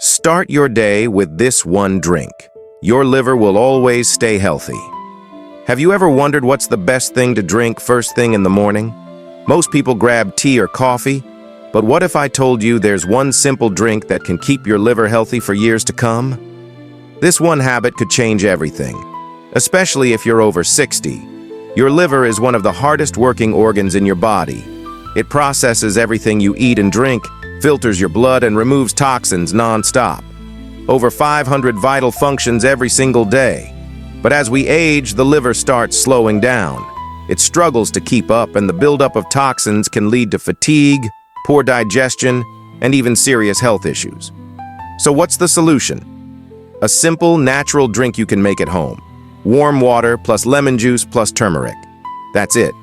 Start your day with this one drink. Your liver will always stay healthy. Have you ever wondered what's the best thing to drink first thing in the morning? Most people grab tea or coffee, but what if I told you there's one simple drink that can keep your liver healthy for years to come? This one habit could change everything, especially if you're over 60. Your liver is one of the hardest working organs in your body. It processes everything you eat and drink, filters your blood, and removes toxins non-stop. Over 500 vital functions every single day. But as we age, the liver starts slowing down. It struggles to keep up, and the buildup of toxins can lead to fatigue, poor digestion, and even serious health issues. So what's the solution? A simple, natural drink you can make at home. Warm water plus lemon juice plus turmeric. That's it.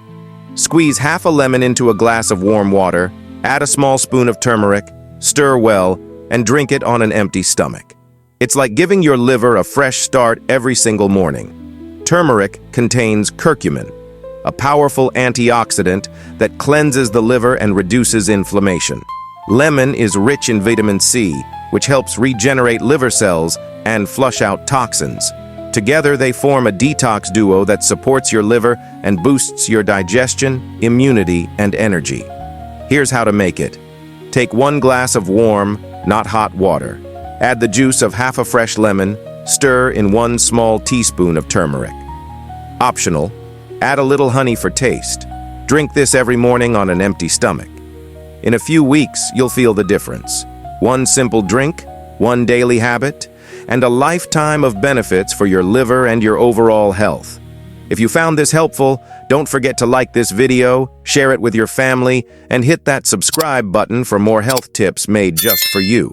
Squeeze half a lemon into a glass of warm water, add a small spoon of turmeric, stir well, and drink it on an empty stomach. It's like giving your liver a fresh start every single morning. Turmeric contains curcumin, a powerful antioxidant that cleanses the liver and reduces inflammation. Lemon is rich in vitamin C, which helps regenerate liver cells and flush out toxins. Together, they form a detox duo that supports your liver and boosts your digestion, immunity, and energy. Here's how to make it. Take 1 glass of warm, not hot water. Add the juice of half a fresh lemon, stir in 1 small teaspoon of turmeric. Optional, add a little honey for taste. Drink this every morning on an empty stomach. In a few weeks, you'll feel the difference. 1 simple drink, 1 daily habit, and a lifetime of benefits for your liver and your overall health. If you found this helpful, don't forget to like this video, share it with your family, and hit that subscribe button for more health tips made just for you.